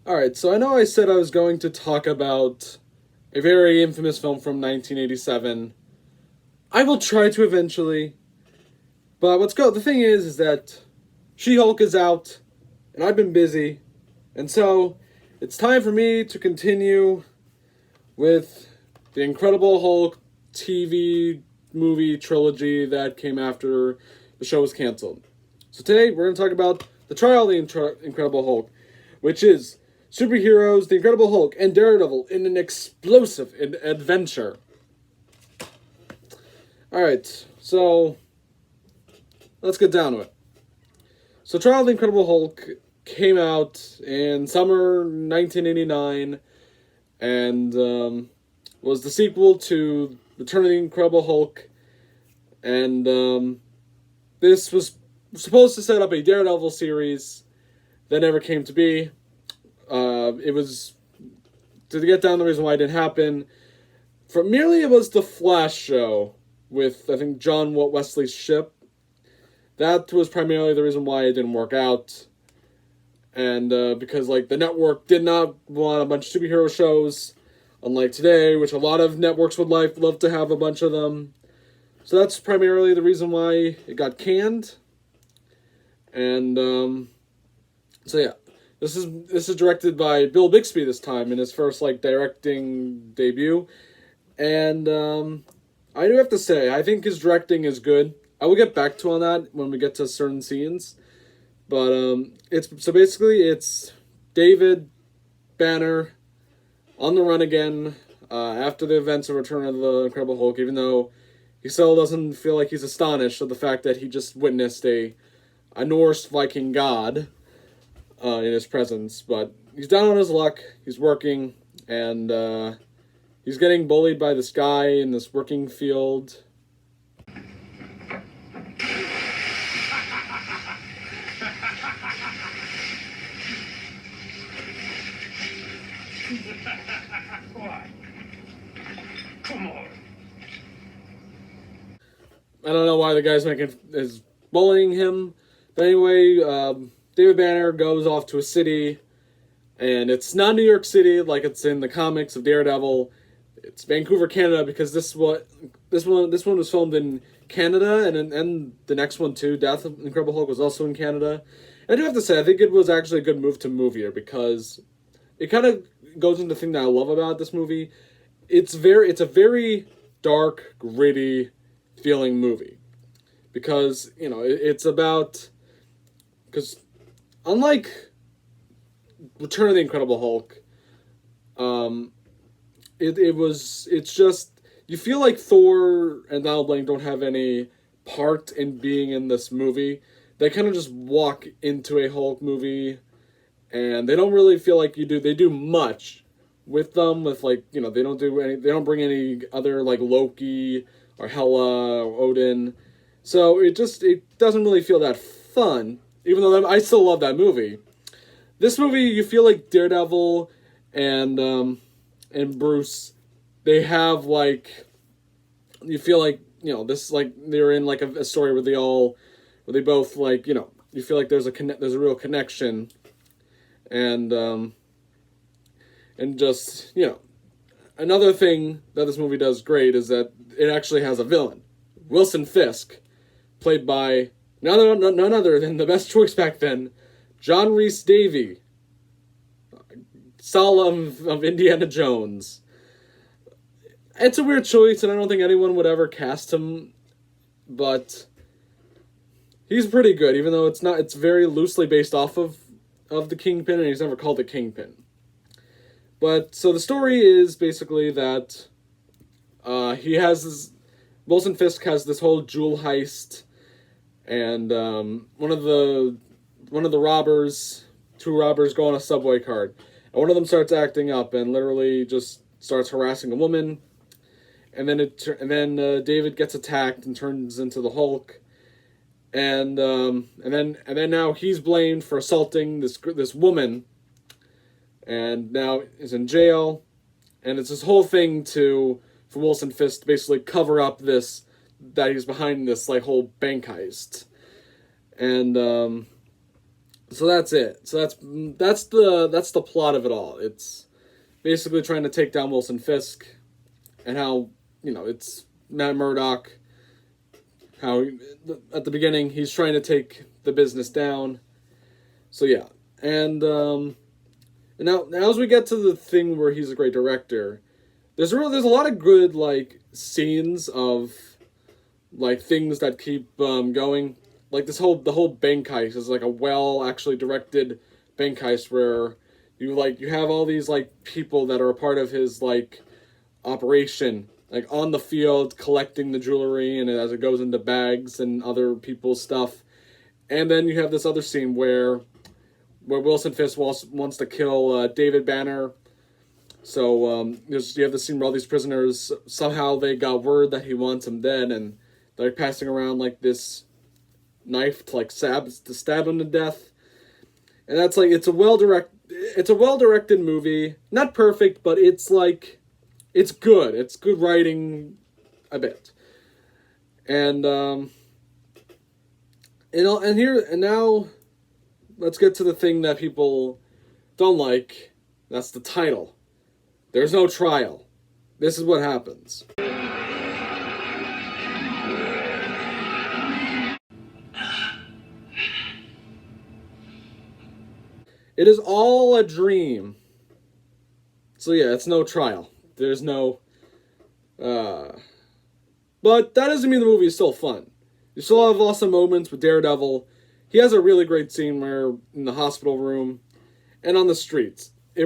Alright, so I know I said I was going to talk about a very infamous film from 1987. I will try to eventually, but the thing is that She-Hulk is out, and I've been busy, and so it's time for me to continue with the Incredible Hulk TV movie trilogy that came after the show was canceled. So today we're going to talk about the trial of the Incredible Hulk, which is superheroes, the Incredible Hulk, and Daredevil in an explosive adventure. Alright, so let's get down to it. So Trial of the Incredible Hulk came out in summer 1989 and was the sequel to Return of the Incredible Hulk, and this was supposed to set up a Daredevil series that never came to be. It was, to get down the reason why it didn't happen, it was the Flash show with, I think, John Wesley's ship. That was primarily the reason why it didn't work out. And because, the network did not want a bunch of superhero shows, unlike today, which a lot of networks would love to have a bunch of them. So that's primarily the reason why it got canned. And, so yeah. This is directed by Bill Bixby this time, in his first, directing debut. And, I do have to say, I think his directing is good. I will get back to on that when we get to certain scenes. But, it's David Banner on the run again, after the events of Return of the Incredible Hulk, even though he still doesn't feel like he's astonished at the fact that he just witnessed a Norse Viking god in his presence. But he's down on his luck, he's working, and he's getting bullied by this guy in this working field. Why? Come on. I don't know why the guy's is bullying him, but anyway, David Banner goes off to a city, and it's not New York City like it's in the comics of Daredevil. It's Vancouver, Canada, because this one was filmed in Canada, and the next one too, Death of Incredible Hulk, was also in Canada. And I do have to say, I think it was actually a good move to move here, because it kind of goes into the thing that I love about this movie. It's a very dark, gritty feeling movie, because it's about, because unlike Return of the Incredible Hulk, it's just, you feel like Thor and Donald Blank don't have any part in being in this movie. They kind of just walk into a Hulk movie, and they don't really feel like they do much with them, with they don't bring any other Loki or Hela or Odin. So it doesn't really feel that fun, even though I still love that movie. This movie, you feel like Daredevil and Bruce, they have you feel like, this they're in a story where they both you feel like there's a real connection, and just, another thing that this movie does great is that it actually has a villain, Wilson Fisk, played by none other than the best choice back then, John Rhys Davies, Solemn of Indiana Jones. It's a weird choice, and I don't think anyone would ever cast him, but he's pretty good, even though it's very loosely based off of the Kingpin, and he's never called the Kingpin. But, so the story is basically that Wilson Fisk has this whole jewel heist, and one of the robbers, two robbers, go on a subway cart, and one of them starts acting up and literally just starts harassing a woman, and then David gets attacked and turns into the Hulk, and then now he's blamed for assaulting this woman, and now is in jail, and it's this whole thing for Wilson Fisk to basically cover up that he's behind this whole bank heist. And So that's it. So that's the plot of it all. It's basically trying to take down Wilson Fisk, and how, it's Matt Murdock. How at the beginning he's trying to take the business down. So yeah, and now as we get to the thing where he's a great director, there's a lot of good like scenes of like things that keep going. Like the whole bank heist is like a well actually directed bank heist where you have all these like people that are a part of his like operation, like on the field collecting the jewelry, and as it goes into bags and other people's stuff. And then you have this other scene where Wilson Fisk wants to kill David Banner. So you have the scene where all these prisoners, somehow they got word that he wants them dead, and they're passing around like this knife to like stab him to death. And that's like it's a well directed movie. Not perfect, but it's like it's good. It's good writing a bit. And now let's get to the thing that people don't like. That's the title. There's no trial. This is what happens. It is all a dream. So yeah, it's no trial. There's no... But that doesn't mean the movie is still fun. You still have awesome moments with Daredevil. He has a really great scene where in the hospital room and on the streets. The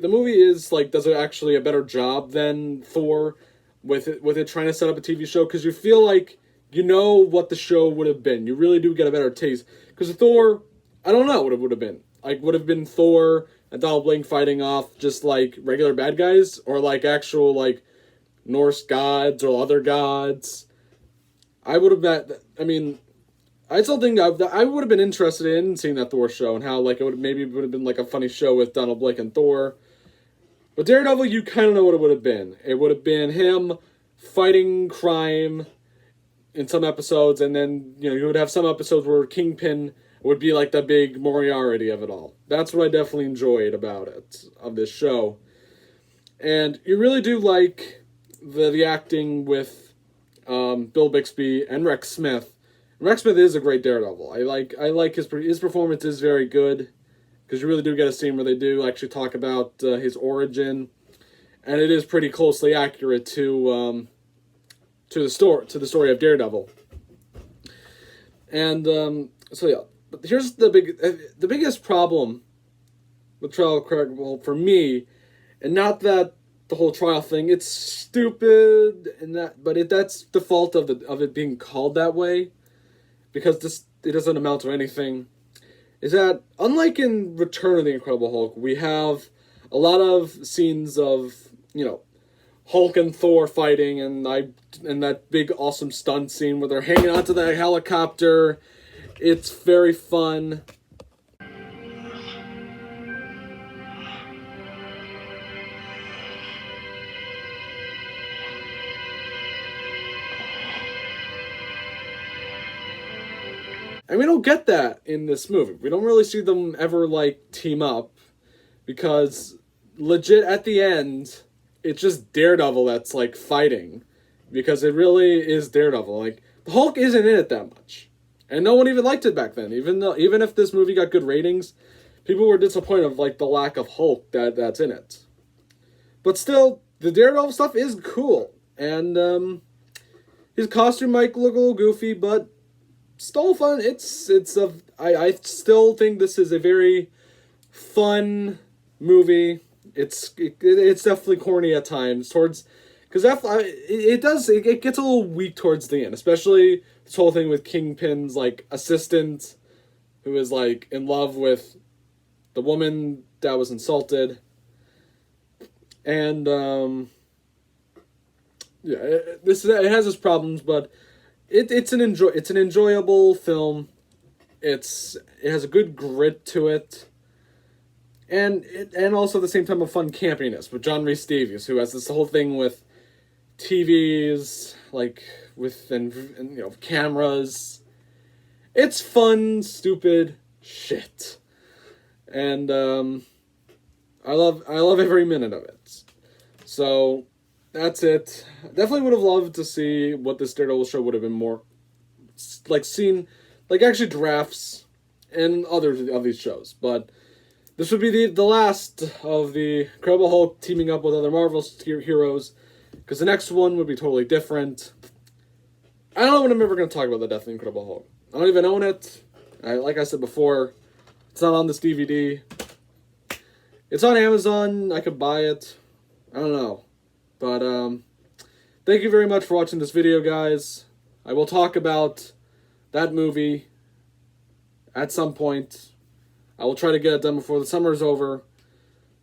movie is like does actually a better job than Thor with it trying to set up a TV show, because you feel like you know what the show would have been. You really do get a better taste. Because Thor, I don't know what it would have been. Like, would have been Thor and Donald Blake fighting off just like regular bad guys, or like actual like Norse gods or other gods. I would have bet. I mean, I still think I would have been interested in seeing that Thor show, and how like it would have been like a funny show with Donald Blake and Thor. But Daredevil, you kind of know what it would have been. It would have been him fighting crime in some episodes, and then you would have some episodes where Kingpin would be like the big Moriarty of it all. That's what I definitely enjoyed about it, of this show. And you really do like the acting with Bill Bixby and Rex Smith. Rex Smith is a great Daredevil. I like his performance is very good, because you really do get a scene where they do actually talk about his origin, and it is pretty closely accurate to the story of Daredevil. And so yeah, but here's the biggest problem with Trial of Craig, well, for me, and not that the whole trial thing, it's stupid, but that's the fault of it being called that way, because it doesn't amount to anything. Is that unlike in Return of the Incredible Hulk, we have a lot of scenes of Hulk and Thor fighting, and that big awesome stunt scene where they're hanging onto the helicopter. It's very fun. And we don't get that in this movie. We don't really see them ever, like, team up. Because, legit, at the end, it's just Daredevil that's, like, fighting. Because it really is Daredevil. Like, the Hulk isn't in it that much. And no one even liked it back then. Even if this movie got good ratings, people were disappointed of, like, the lack of Hulk that's in it. But still, the Daredevil stuff is cool. And, his costume might look a little goofy, but still fun. I still think this is a very fun movie. It's definitely corny at times because it gets a little weak towards the end, especially this whole thing with Kingpin's like assistant, who is like in love with the woman that was insulted, and it has its problems, but it's an enjoyable film. It has a good grit to it, and also at the same time a fun campiness with John Rhys Davies, who has this whole thing with TVs, like with and cameras. It's fun, stupid shit. and I love every minute of it. So that's it. Definitely would have loved to see what this Daredevil show would have been more like seen, like actually drafts and other of these shows. But this would be the last of the Incredible Hulk teaming up with other Marvel heroes, because the next one would be totally different. I don't know when I'm ever going to talk about the Death of the Incredible Hulk. I don't even own it. Like I said before, it's not on this DVD. It's on Amazon. I could buy it. I don't know. But thank you very much for watching this video, guys. I will talk about that movie at some point. I will try to get it done before the summer is over.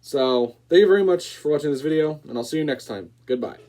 So, thank you very much for watching this video, and I'll see you next time. Goodbye.